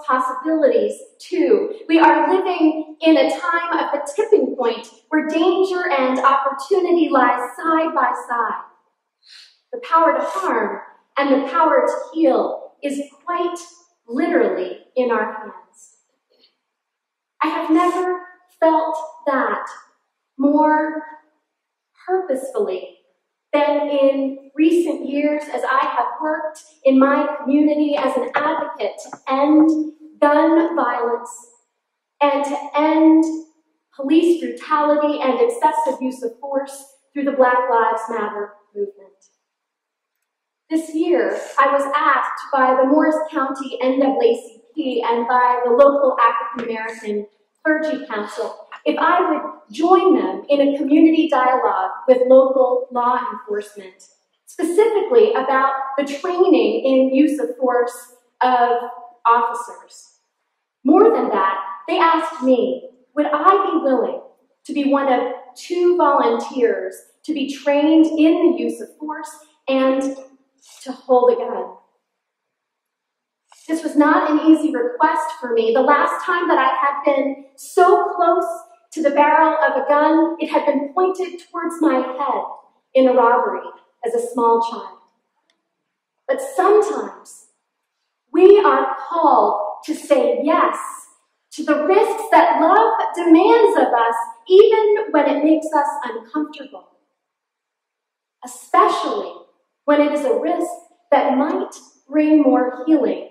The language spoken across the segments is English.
possibilities, too. We are living in a time of the tipping point where danger and opportunity lie side by side. The power to harm and the power to heal is quite literally in our hands. I have never felt that more purposefully than in recent years as I have worked in my community as an advocate to end gun violence and to end police brutality and excessive use of force through the Black Lives Matter movement. This year, I was asked by the Morris County NAACP and by the local African American Clergy Council if I would join them in a community dialogue with local law enforcement, specifically about the training in use of force of officers. More than that, they asked me, would I be willing to be one of 2 volunteers to be trained in the use of force and to hold a gun? This was not an easy request for me. The last time that I had been so close to the barrel of a gun, it had been pointed towards my head in a robbery as a small child. But sometimes we are called to say yes to the risks that love demands of us, even when it makes us uncomfortable, especially when it is a risk that might bring more healing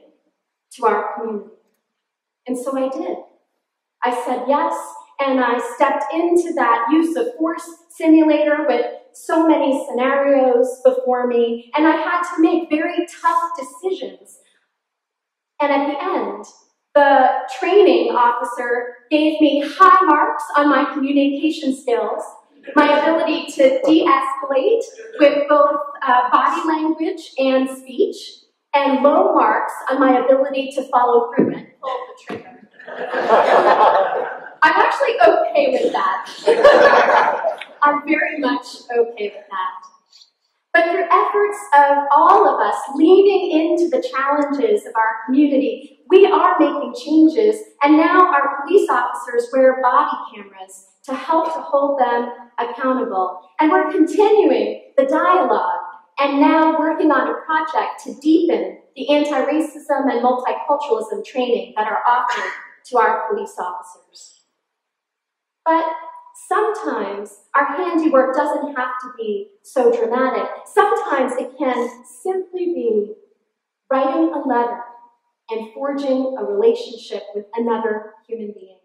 to our community. And so I did. I said yes, and I stepped into that use of force simulator with so many scenarios before me, and I had to make very tough decisions. And at the end, the training officer gave me high marks on my communication skills, my ability to de-escalate with both body language and speech, and low marks on my ability to follow through and pull the trigger. I'm actually okay with that. I'm very much okay with that. But through efforts of all of us leaning into the challenges of our community, we are making changes, and now our police officers wear body cameras to help to hold them accountable. And we're continuing the dialogue and now working on a project to deepen the anti-racism and multiculturalism training that are offered to our police officers. But sometimes our handiwork doesn't have to be so dramatic. Sometimes it can simply be writing a letter and forging a relationship with another human being.